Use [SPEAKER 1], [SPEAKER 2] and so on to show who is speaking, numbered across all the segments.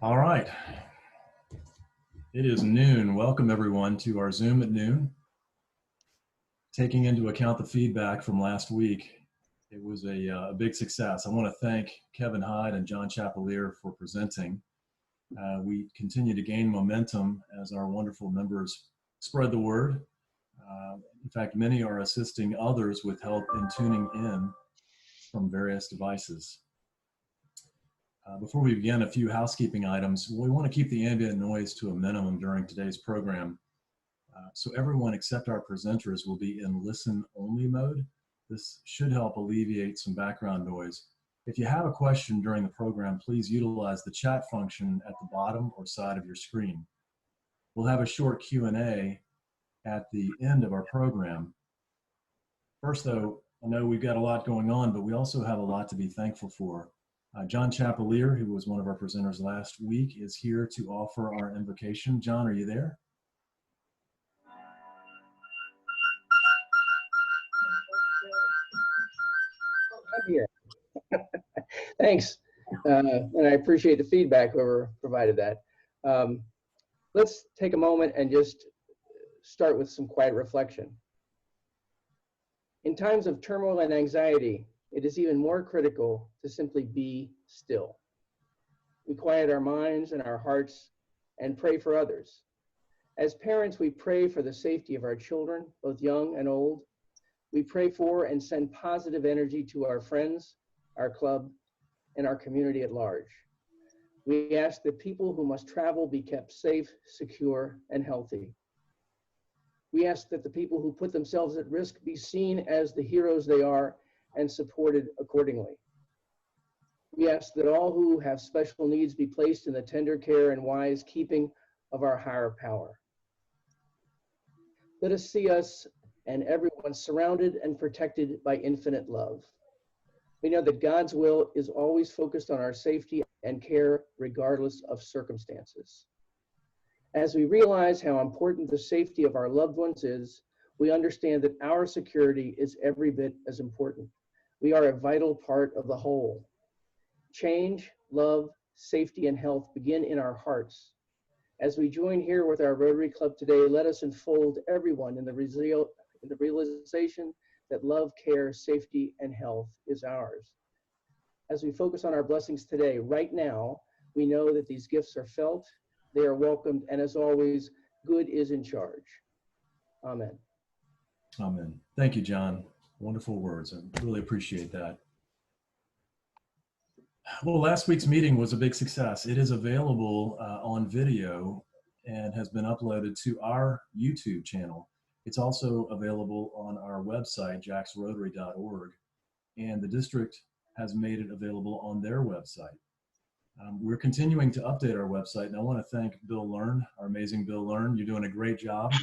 [SPEAKER 1] All right. It is noon. Welcome everyone to our Zoom at noon. Taking into account the feedback from last week, it was a big success. I want to thank Kevin Hyde and John Chapelier for presenting. We continue to gain momentum as our wonderful members spread the word. In fact, many are assisting others with help in tuning in from various devices. Before we begin, a few housekeeping items. We want to keep the ambient noise to a minimum during today's program. So everyone except our presenters will be in listen-only mode. This should help alleviate some background noise. If you have a question during the program, please utilize the chat function at the bottom or side of your screen. We'll have a short Q&A at the end of our program. First though, I know we've got a lot going on, but we also have a lot to be thankful for. John Chapelier, who was one of our presenters last week, is here to offer our invocation. John, are you there?
[SPEAKER 2] I'm here. Thanks. And I appreciate the feedback, whoever provided that. Let's take a moment and just start with some quiet reflection. In times of turmoil and anxiety, it is even more critical to simply be still. We quiet our minds and our hearts and pray for others. As parents, we pray for the safety of our children, both young and old. We pray for and send positive energy to our friends, our club, and our community at large. We ask that people who must travel be kept safe, secure, and healthy. We ask that the people who put themselves at risk be seen as the heroes they are and supported accordingly. We ask that all who have special needs be placed in the tender care and wise keeping of our higher power. Let us see us and everyone surrounded and protected by infinite love. We know that God's will is always focused on our safety and care regardless of circumstances. As we realize how important the safety of our loved ones is, we understand that our security is every bit as important. We are a vital part of the whole. Change, love, safety, and health begin in our hearts. As we join here with our Rotary Club today, let us enfold everyone in the realization that love, care, safety, and health is ours. As we focus on our blessings today, right now, we know that these gifts are felt, they are welcomed, and as always, good is in charge. Amen.
[SPEAKER 1] Amen. Thank you, John. Wonderful words. I really appreciate that. Well, last week's meeting was a big success. It is available on video and has been uploaded to our YouTube channel. It's also available on our website, jacksrotary.org, and the district has made it available on their website. We're continuing to update our website, and I want to thank Bill Learn, our amazing Bill Learn. You're doing a great job.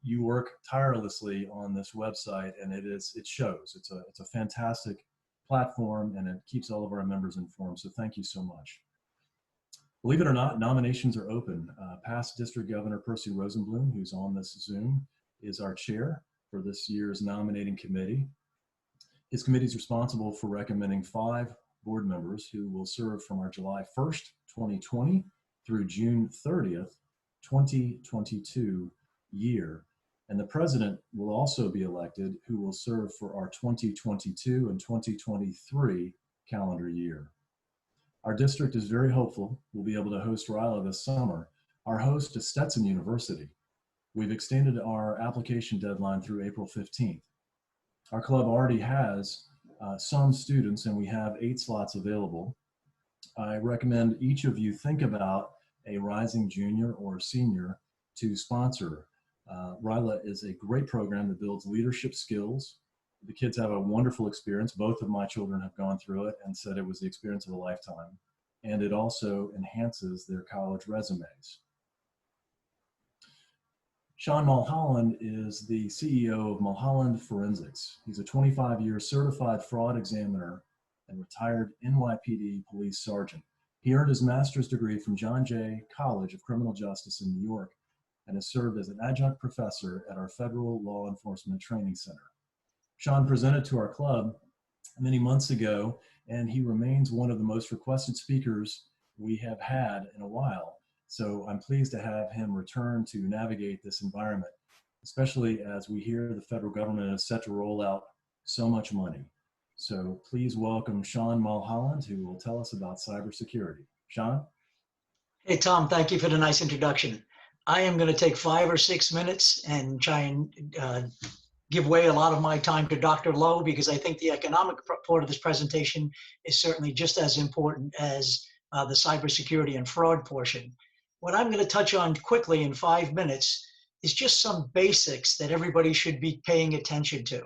[SPEAKER 1] You work tirelessly on this website, and it shows. It's a fantastic platform, and it keeps all of our members informed. So thank you so much. Believe it or not, nominations are open. Past District Governor Percy Rosenblum, who's on this Zoom, is our chair for this year's nominating committee. His committee is responsible for recommending 5 board members who will serve from our July 1st, 2020 through June 30th, 2022 year. And the president will also be elected, who will serve for our 2022 and 2023 calendar year. Our district is very hopeful we'll be able to host RILA this summer. Our host is Stetson University. We've extended our application deadline through April 15th. Our club already has some students, and we have 8 slots available. I recommend each of you think about a rising junior or senior to sponsor. RILA is a great program that builds leadership skills. The kids have a wonderful experience. Both of my children have gone through it and said it was the experience of a lifetime. And it also enhances their college resumes. Sean Mulholland is the CEO of Mulholland Forensics. He's a 25-year certified fraud examiner and retired NYPD police sergeant. He earned his master's degree from John Jay College of Criminal Justice in New York and has served as an adjunct professor at our Federal Law Enforcement Training Center. Sean presented to our club many months ago, and he remains one of the most requested speakers we have had in a while. So I'm pleased to have him return to navigate this environment, especially as we hear the federal government is set to roll out so much money. So please welcome Sean Mulholland, who will tell us about cybersecurity. Sean?
[SPEAKER 3] Hey, Tom, thank you for the nice introduction. I am going to take 5 or 6 minutes and try and give away a lot of my time to Dr. Lowe, because I think the economic part of this presentation is certainly just as important as the cybersecurity and fraud portion. What I'm going to touch on quickly in 5 minutes is just some basics that everybody should be paying attention to.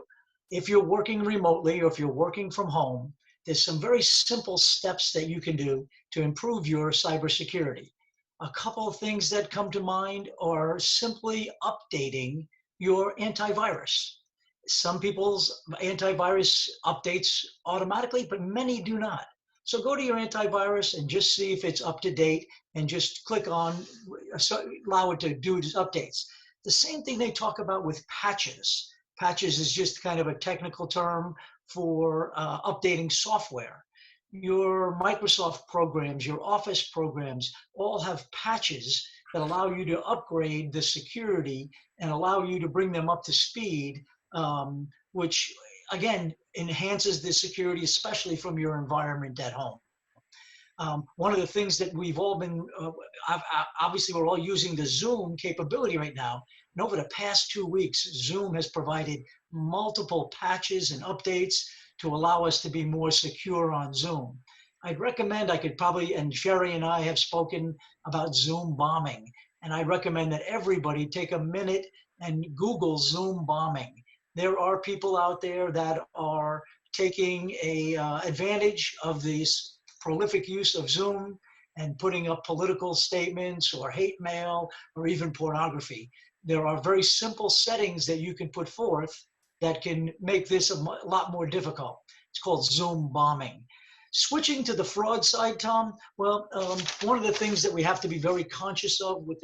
[SPEAKER 3] If you're working remotely or if you're working from home, there's some very simple steps that you can do to improve your cybersecurity. A couple of things that come to mind are simply updating your antivirus. Some people's antivirus updates automatically, but many do not. So go to your antivirus and just see if it's up to date and just click on, allow it to do its updates. The same thing they talk about with patches. Patches is just kind of a technical term for updating software. Your Microsoft programs, your Office programs, all have patches that allow you to upgrade the security and allow you to bring them up to speed, which again enhances the security, especially from your environment at home. One of the things that we've all been, obviously we're all using the Zoom capability right now, and over the past 2 weeks, Zoom has provided multiple patches and updates to allow us to be more secure on Zoom. I'd recommend, and Sherry and I have spoken about Zoom bombing, and I recommend that everybody take a minute and Google Zoom bombing. There are people out there that are taking advantage of this prolific use of Zoom and putting up political statements or hate mail or even pornography. There are very simple settings that you can put forth that can make this a lot more difficult. It's called Zoom bombing. Switching to the fraud side, Tom, well, one of the things that we have to be very conscious of with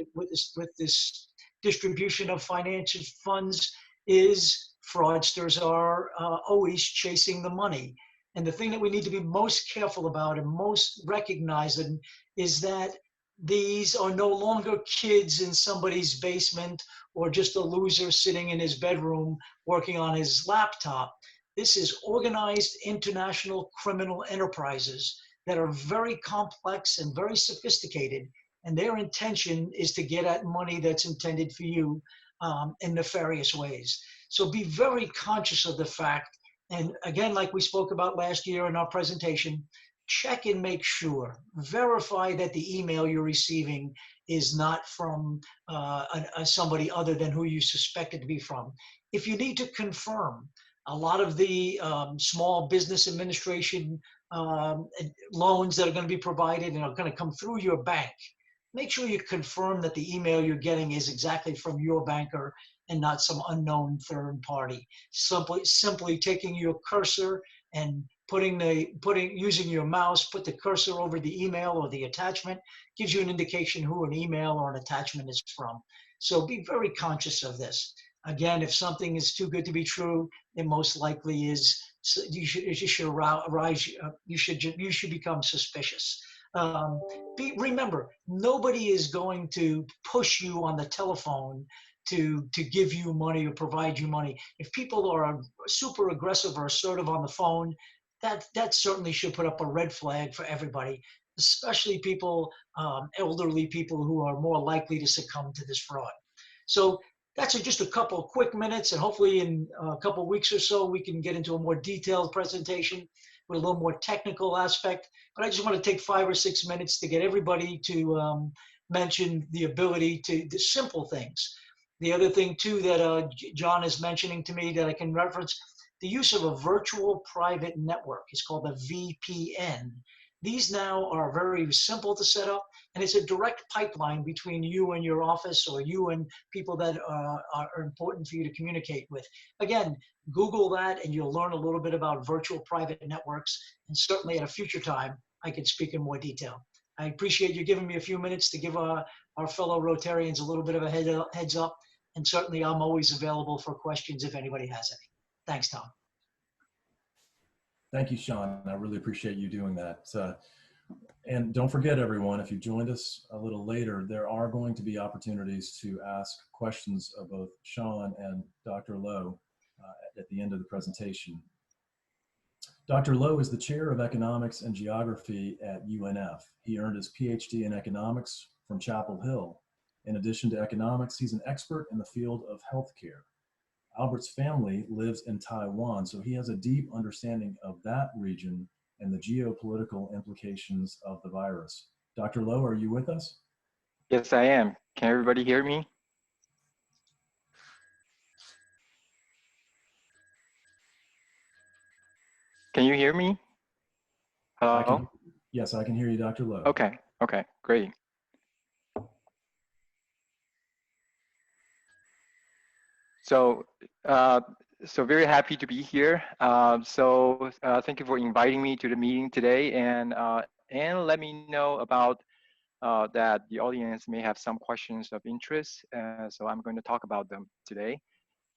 [SPEAKER 3] this distribution of financial funds is fraudsters are always chasing the money. And the thing that we need to be most careful about and most recognizing is that these are no longer kids in somebody's basement or just a loser sitting in his bedroom working on his laptop. This is organized international criminal enterprises that are very complex and very sophisticated, and their intention is to get at money that's intended for you in nefarious ways. So be very conscious of the fact, and again, like we spoke about last year in our presentation, check and make sure, verify that the email you're receiving is not from somebody other than who you suspect it to be from. If you need to confirm, a lot of the small business administration loans that are going to be provided and are going to come through your bank, make sure you confirm that the email you're getting is exactly from your banker and not some unknown third party. Simply taking your cursor and using your mouse, put the cursor over the email or the attachment, gives you an indication who an email or an attachment is from. So be very conscious of this. Again, if something is too good to be true, it most likely is. You should become suspicious. Remember, nobody is going to push you on the telephone to give you money or provide you money. If people are super aggressive or assertive on the phone, that certainly should put up a red flag for everybody, especially people, elderly people who are more likely to succumb to this fraud. So that's just a couple of quick minutes, and hopefully in a couple of weeks or so, we can get into a more detailed presentation with a little more technical aspect. But I just want to take 5 or 6 minutes to get everybody to mention the ability to the simple things. The other thing too that John is mentioning to me that I can reference, the use of a virtual private network is called a VPN. These now are very simple to set up, and it's a direct pipeline between you and your office or you and people that are important for you to communicate with. Again, Google that and you'll learn a little bit about virtual private networks, and certainly at a future time, I can speak in more detail. I appreciate you giving me a few minutes to give our fellow Rotarians a little bit of a heads up, and certainly I'm always available for questions if anybody has any. Thanks, Tom.
[SPEAKER 1] Thank you, Sean. I really appreciate you doing that. And don't forget, everyone, if you joined us a little later, there are going to be opportunities to ask questions of both Sean and Dr. Lowe at the end of the presentation. Dr. Lowe is the chair of economics and geography at UNF. He earned his PhD in economics from Chapel Hill. In addition to economics, he's an expert in the field of healthcare. Albert's family lives in Taiwan, so he has a deep understanding of that region and the geopolitical implications of the virus. Dr. Lowe, are you with us?
[SPEAKER 4] Yes, I am. Can everybody hear me? Can you hear me? Hello?
[SPEAKER 1] Yes, I can hear you, Dr. Lowe.
[SPEAKER 4] Okay, great. So, very happy to be here. Thank you for inviting me to the meeting today, and let me know about that the audience may have some questions of interest. So I'm going to talk about them today.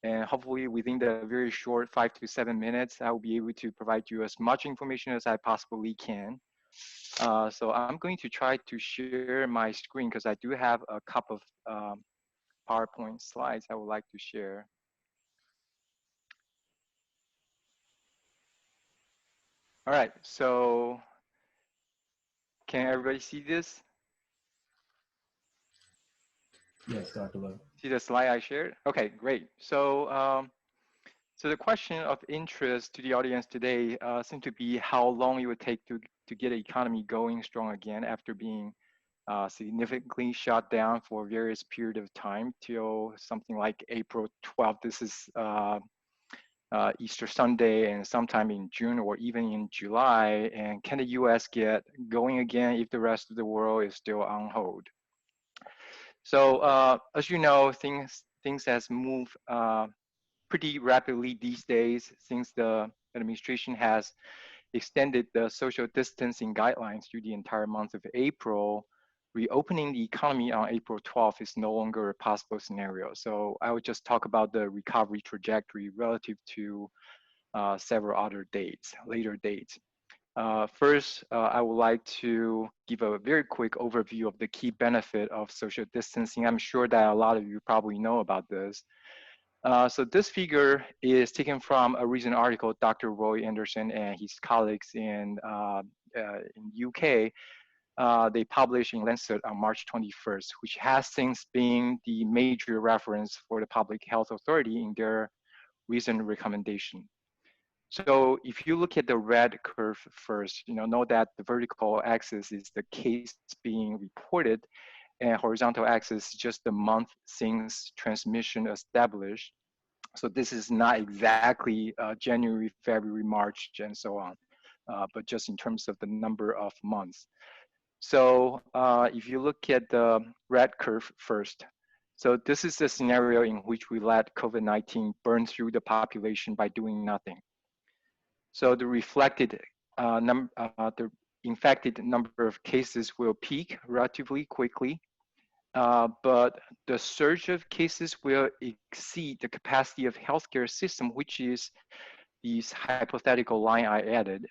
[SPEAKER 4] And hopefully within the very short 5 to 7 minutes, I will be able to provide you as much information as I possibly can. So I'm going to try to share my screen because I do have a couple of PowerPoint slides I would like to share. All right, so can everybody see this?
[SPEAKER 1] Yes, Dr. Lowe.
[SPEAKER 4] See the slide I shared? Okay, great. So the question of interest to the audience today seems to be how long it would take to get the economy going strong again after being significantly shut down for various period of time till something like April 12th. This is Easter Sunday, and sometime in June or even in July. And can the US get going again if the rest of the world is still on hold? So as you know, things has moved pretty rapidly these days since the administration has extended the social distancing guidelines through the entire month of April. Reopening the economy on April 12th is no longer a possible scenario. So I would just talk about the recovery trajectory relative to several other dates, later dates. First, I would like to give a very quick overview of the key benefit of social distancing. I'm sure that a lot of you probably know about this. So this figure is taken from a recent article Dr. Roy Anderson and his colleagues in UK. They published in Lancet on March 21st, which has since been the major reference for the Public Health Authority in their recent recommendation. So if you look at the red curve first, know that the vertical axis is the case being reported, and horizontal axis is just the month since transmission established. So this is not exactly January, February, March, and so on, but just in terms of the number of months. So if you look at the red curve first, so this is the scenario in which we let COVID-19 burn through the population by doing nothing. So the infected number of cases will peak relatively quickly, but the surge of cases will exceed the capacity of healthcare system, which is this hypothetical line I added.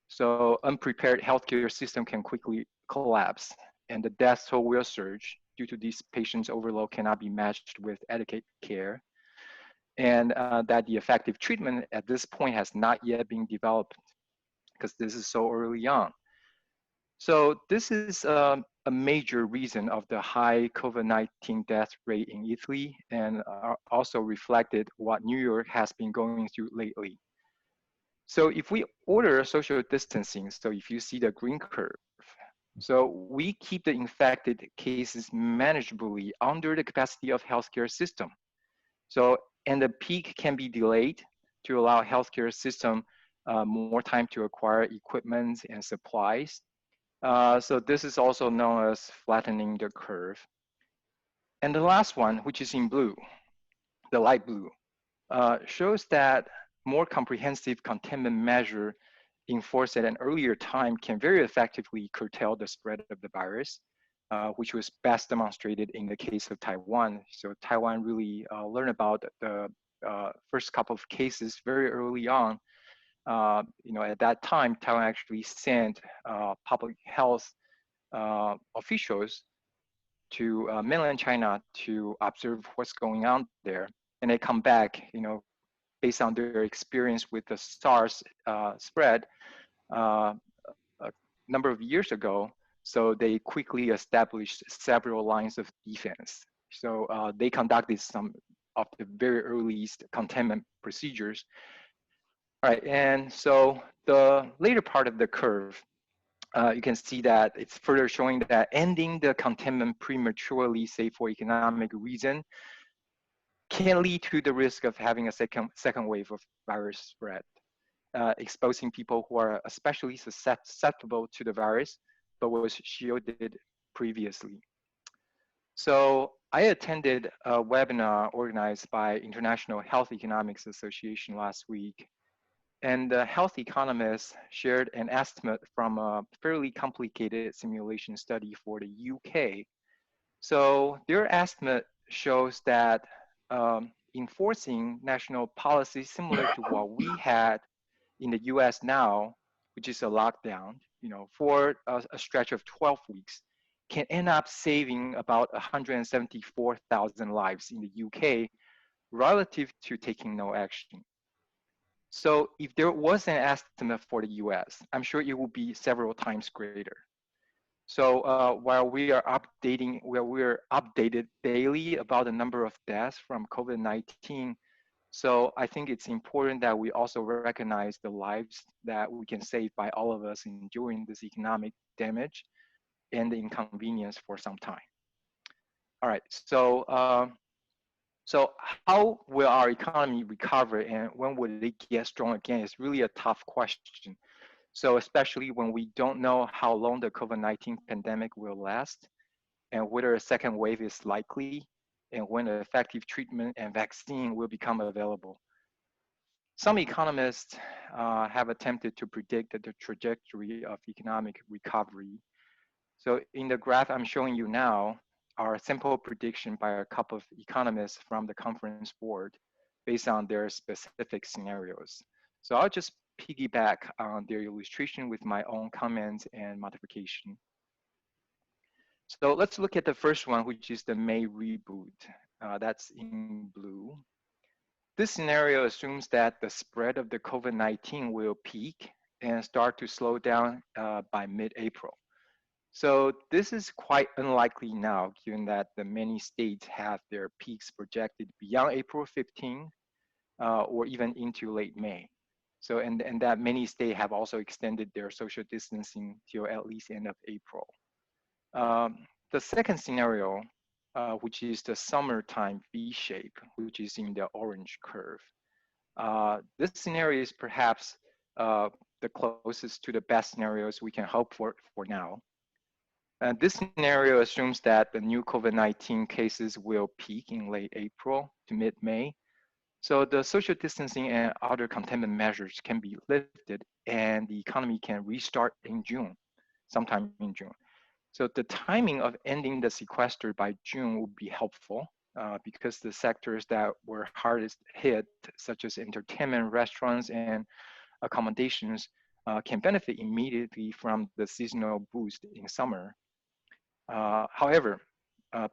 [SPEAKER 4] So unprepared healthcare system can quickly collapse, and the death toll will surge due to these patients' overload cannot be matched with adequate care, and that the effective treatment at this point has not yet been developed because this is so early on. So this is a major reason of the high COVID-19 death rate in Italy, and also reflected what New York has been going through lately. So if we order social distancing, so if you see the green curve, so we keep the infected cases manageably under the capacity of healthcare system. So, and the peak can be delayed to allow healthcare system more time to acquire equipment and supplies. So this is also known as flattening the curve. And the last one, which is in blue, the light blue, shows that more comprehensive containment measure enforced at an earlier time can very effectively curtail the spread of the virus, which was best demonstrated in the case of Taiwan. So Taiwan really learned about the first couple of cases very early on At that time, Taiwan actually sent public health officials to mainland China to observe what's going on there, and they come back, based on their experience with the SARS spread a number of years ago. So they quickly established several lines of defense. So they conducted some of the very earliest containment procedures. All right, and so the later part of the curve, you can see that it's further showing that ending the containment prematurely, say for economic reason, can lead to the risk of having a second wave of virus spread, exposing people who are especially susceptible to the virus, but was shielded previously. So I attended a webinar organized by International Health Economics Association last week, and the health economists shared an estimate from a fairly complicated simulation study for the UK. So their estimate shows that enforcing national policies similar to what we had in the US now, which is a lockdown, for a stretch of 12 weeks, can end up saving about 174,000 lives in the UK relative to taking no action. So if there was an estimate for the US, I'm sure it would be several times greater. So while we're updated daily about the number of deaths from COVID-19, so I think it's important that we also recognize the lives that we can save by all of us enduring this economic damage and the inconvenience for some time. All right, so how will our economy recover and when will it get strong again is really a tough question. So especially when we don't know how long the COVID-19 pandemic will last and whether a second wave is likely and when an effective treatment and vaccine will become available. Some economists have attempted to predict the trajectory of economic recovery. So in the graph I'm showing you now are a simple prediction by a couple of economists from the conference board based on their specific scenarios. So I'll just piggyback on their illustration with my own comments and modification. So let's look at the first one, which is the May reboot. That's in blue. This scenario assumes that the spread of the COVID-19 will peak and start to slow down by mid-April. So this is quite unlikely now, given that the many states have their peaks projected beyond April 15 or even into late May. So, and that many states have also extended their social distancing till at least end of April. The second scenario, which is the summertime V-shape, which is in the orange curve. This scenario is perhaps the closest to the best scenarios we can hope for now. This scenario assumes that the new COVID-19 cases will peak in late April to mid-May. So the social distancing and other containment measures can be lifted and the economy can restart in June, sometime in June. So the timing of ending the sequester by June would be helpful because the sectors that were hardest hit, such as entertainment, restaurants, and accommodations, can benefit immediately from the seasonal boost in summer. However,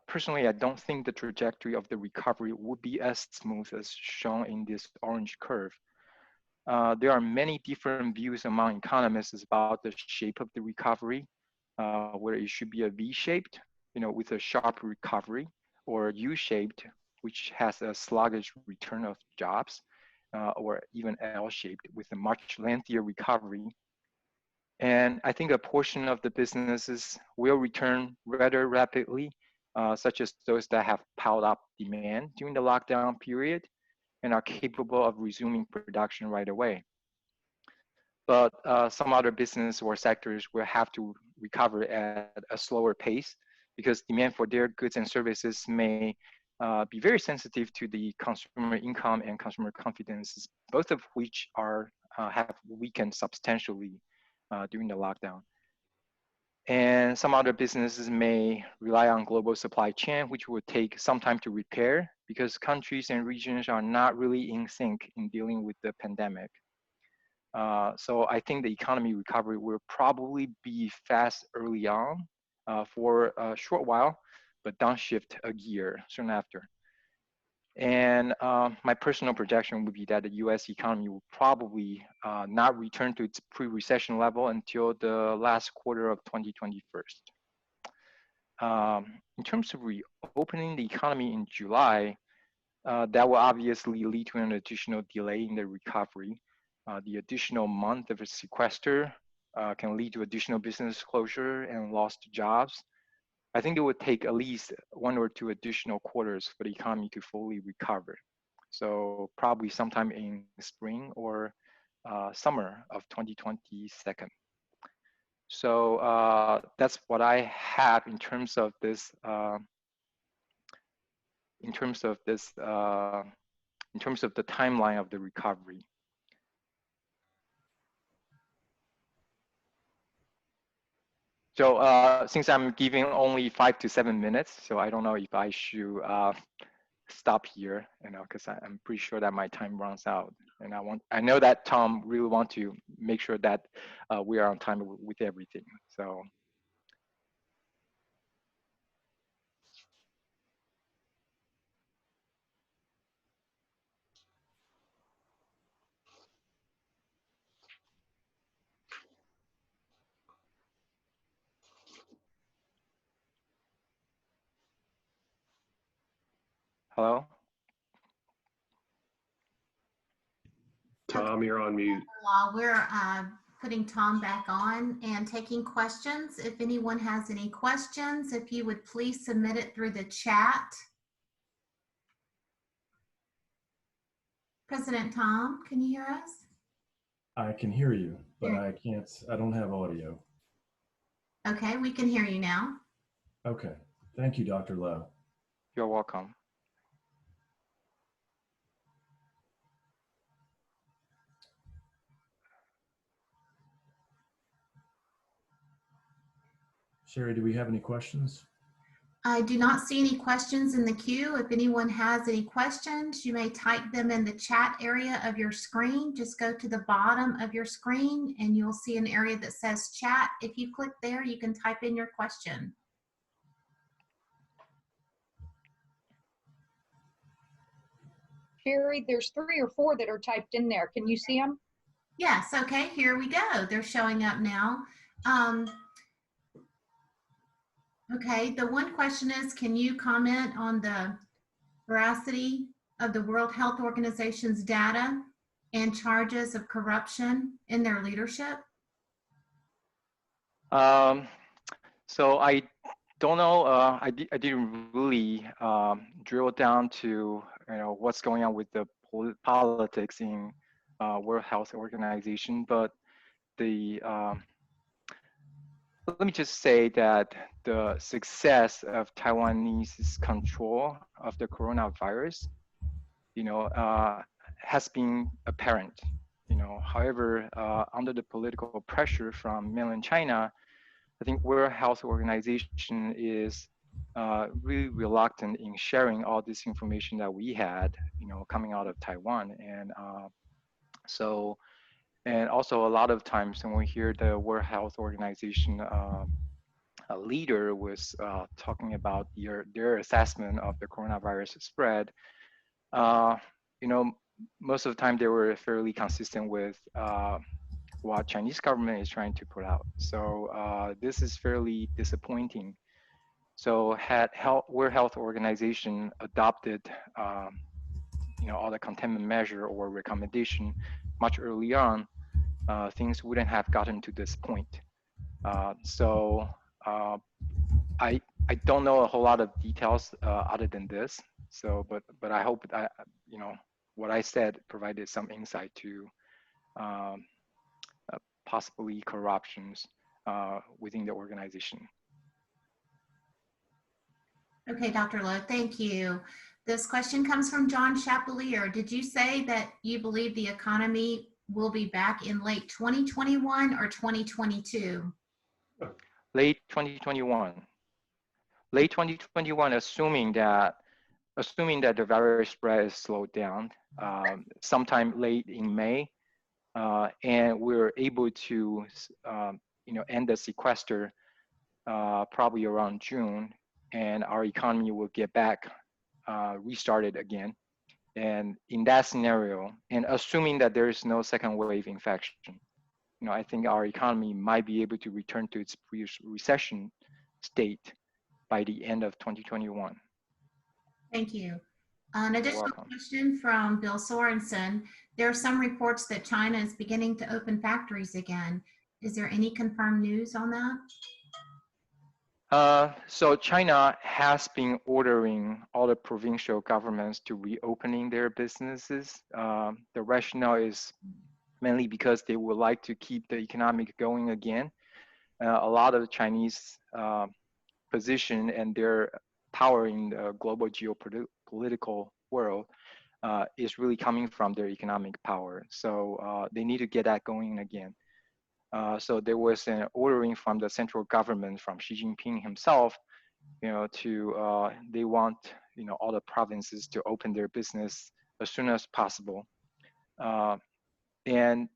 [SPEAKER 4] personally, I don't think the trajectory of the recovery would be as smooth as shown in this orange curve. There are many different views among economists about the shape of the recovery, whether it should be a V-shaped, with a sharp recovery, or U-shaped, which has a sluggish return of jobs, or even L-shaped with a much lengthier recovery. And I think a portion of the businesses will return rather rapidly, such as those that have piled up demand during the lockdown period and are capable of resuming production right away. But some other business or sectors will have to recover at a slower pace because demand for their goods and services may be very sensitive to the consumer income and consumer confidence, both of which have weakened substantially during the lockdown. And some other businesses may rely on global supply chain, which will take some time to repair because countries and regions are not really in sync in dealing with the pandemic. So I think the economy recovery will probably be fast early on for a short while, but downshift a year soon after. And my personal projection would be that the US economy will probably not return to its pre-recession level until the last quarter of 2021. In terms of reopening the economy in July, that will obviously lead to an additional delay in the recovery. The additional month of a sequester can lead to additional business closure and lost jobs. I think it would take at least 1 or 2 additional quarters for the economy to fully recover. So probably sometime in spring or summer of 2022. So that's what I have in terms of this. In terms of the timeline of the recovery. So since I'm giving only 5 to 7 minutes, so I don't know if I should stop here, because I'm pretty sure that my time runs out, and I know that Tom really want to make sure that we are on time with everything. So. Hello?
[SPEAKER 5] Tom, you're on mute.
[SPEAKER 6] While we're putting Tom back on and taking questions, if anyone has any questions, if you would please submit it through the chat. President Tom, can you hear us?
[SPEAKER 1] I can hear you, but I don't have audio.
[SPEAKER 6] Okay, we can hear you now.
[SPEAKER 1] Okay, thank you, Dr. Lowe.
[SPEAKER 4] You're welcome.
[SPEAKER 1] Sherry, do we have any questions?
[SPEAKER 6] I do not see any questions in the queue. If anyone has any questions, you may type them in the chat area of your screen. Just go to the bottom of your screen and you'll see an area that says chat. If you click there, you can type in your question.
[SPEAKER 7] Sherry, there's 3 or 4 that are typed in there. Can you see them?
[SPEAKER 6] Yes, okay, here we go. They're showing up now. Okay, the one question is, can you comment on the veracity of the World Health Organization's data and charges of corruption in their leadership?
[SPEAKER 4] So I don't know. I didn't really drill down to what's going on with the politics in World Health Organization, but let me just say that the success of Taiwanese control of the coronavirus, has been apparent. However, under the political pressure from mainland China, I think World Health Organization is really reluctant in sharing all this information that we had, coming out of Taiwan, and also a lot of times when we hear the World Health Organization leader was talking about their assessment of the coronavirus spread, most of the time they were fairly consistent with what Chinese government is trying to put out. So this is fairly disappointing. So had World Health Organization adopted all the containment measure or recommendation much early on, things wouldn't have gotten to this point. So I don't know a whole lot of details other than this. So, but I hope that what I said provided some insight to possibly corruptions within the organization.
[SPEAKER 6] Okay, Dr. Lowe, thank you. This question comes from John Shapley. Did you say that you believe the economy will be back in late 2021 or 2022?
[SPEAKER 4] Late 2021. Late 2021, assuming that the virus spread is slowed down, sometime late in May and we're able to, end the sequester probably around June, and our economy will get back restarted again. And in that scenario, and assuming that there is no second wave infection, I think our economy might be able to return to its pre-recession state by the end of 2021.
[SPEAKER 6] Thank you. An additional
[SPEAKER 4] welcome.
[SPEAKER 6] question from Bill Sorensen. There are some reports that China is beginning to open factories again. Is there any confirmed news on that?
[SPEAKER 4] So China has been ordering all the provincial governments to reopening their businesses. The rationale is mainly because they would like to keep the economic going again. A lot of the Chinese position and their power in the global geopolitical world is really coming from their economic power. So they need to get that going again. So there was an ordering from the central government, from Xi Jinping himself, they want, all the provinces to open their business as soon as possible. And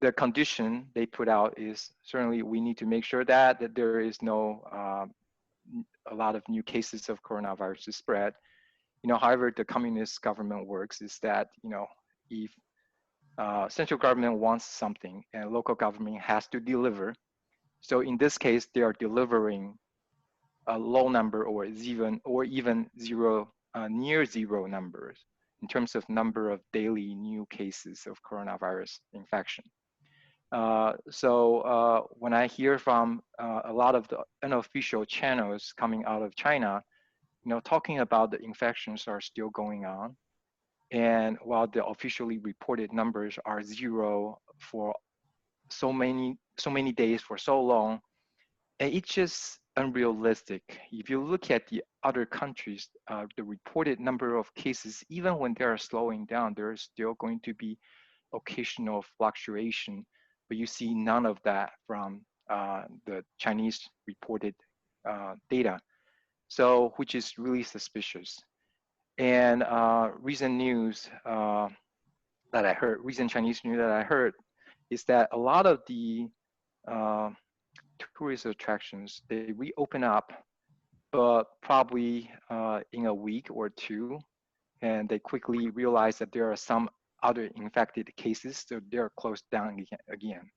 [SPEAKER 4] the condition they put out is certainly we need to make sure that there is no, a lot of new cases of coronavirus to spread. However, the communist government works is that, if central government wants something and local government has to deliver. So in this case, they are delivering a low number or even zero, near zero numbers in terms of number of daily new cases of coronavirus infection. So when I hear from a lot of the unofficial channels coming out of China, talking about the infections are still going on. And while the officially reported numbers are zero for so many days for so long, and it's just unrealistic. If you look at the other countries, the reported number of cases, even when they are slowing down, there is still going to be occasional fluctuation, but you see none of that from the Chinese reported data. So, which is really suspicious. And recent news that I heard, recent Chinese news that I heard, is that a lot of the tourist attractions, they reopen up, but probably in a week or two, and they quickly realize that there are some other infected cases, so they're closed down again.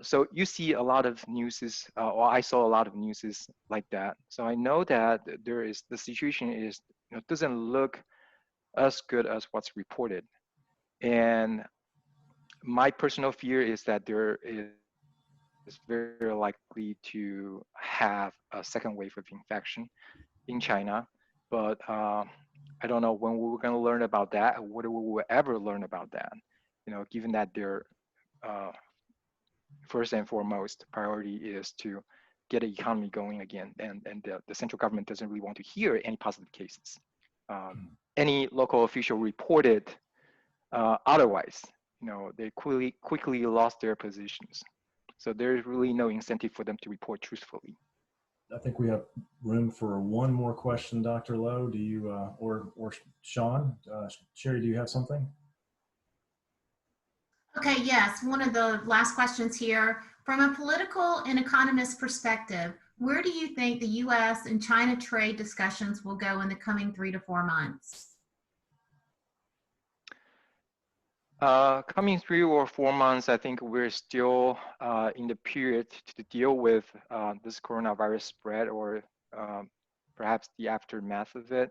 [SPEAKER 4] So you see a lot of news, or I saw a lot of news like that. So I know that the situation is, doesn't look as good as what's reported. And my personal fear is that there is very likely to have a second wave of infection in China. But I don't know when we're going to learn about that, or whether we will ever learn about that, given that their first and foremost priority is to get the economy going again. And the central government doesn't really want to hear any positive cases. Any local official reported otherwise, they quickly lost their positions. So there's really no incentive for them to report truthfully.
[SPEAKER 1] I think we have room for one more question, Dr. Lowe. Do you, or Sean? Sherry, do you have something?
[SPEAKER 6] Okay, yes. One of the last questions here. From a political and economist perspective, where do you think the U.S. and China trade discussions will go in the coming 3 to 4 months?
[SPEAKER 4] Coming 3 or 4 months, I think we're still in the period to deal with this coronavirus spread, or perhaps the aftermath of it.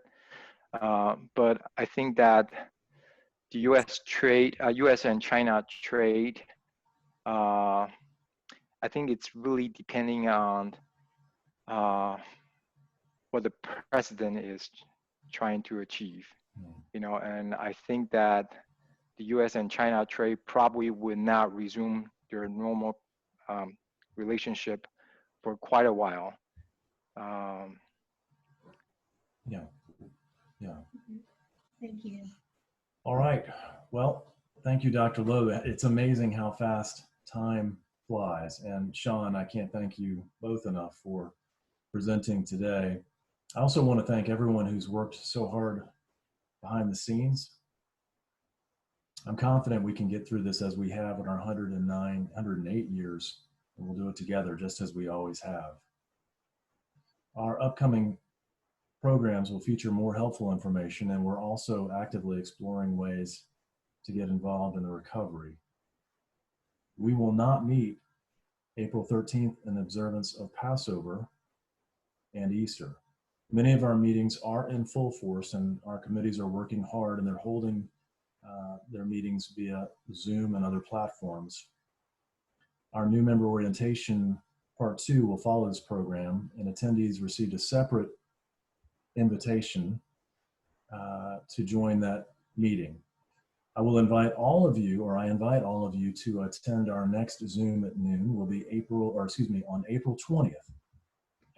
[SPEAKER 4] But I think that the U.S. and China trade, I think it's really depending on what the president is trying to achieve, and I think that the U.S. and China trade probably would not resume their normal relationship for quite a while.
[SPEAKER 1] Yeah.
[SPEAKER 6] Thank you.
[SPEAKER 1] All right. Well, thank you, Dr. Lowe. It's amazing how fast time flies. And Sean, I can't thank you both enough for presenting today. I also want to thank everyone who's worked so hard behind the scenes. I'm confident we can get through this as we have in our 108 years, and we'll do it together just as we always have. Our upcoming programs will feature more helpful information, and we're also actively exploring ways to get involved in the recovery. We will not meet April 13th in observance of Passover and Easter. Many of our meetings are in full force, and our committees are working hard, and they're holding their meetings via Zoom and other platforms. Our new member orientation part 2 will follow this program, and attendees received a separate invitation to join that meeting. I invite all of you to attend our next Zoom at noon. Will be on April 20th.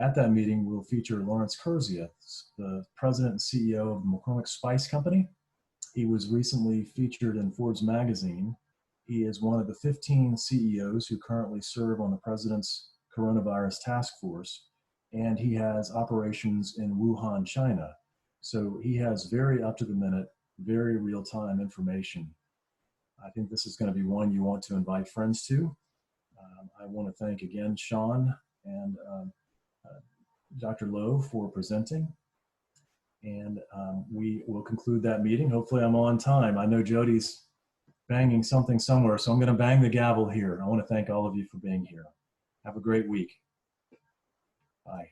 [SPEAKER 1] At that meeting, we'll feature Lawrence Curzia, the president and CEO of the McCormick Spice Company. He was recently featured in Forbes magazine. He is one of the 15 CEOs who currently serve on the president's coronavirus task force, and he has operations in Wuhan, China. So he has very up-to-the-minute, very real-time information. I think this is going to be one you want to invite friends to. I want to thank again Sean and Dr. Lowe for presenting. And we will conclude that meeting. Hopefully I'm on time. I know Jody's banging something somewhere, so I'm going to bang the gavel here. I want to thank all of you for being here. Have a great week. Bye.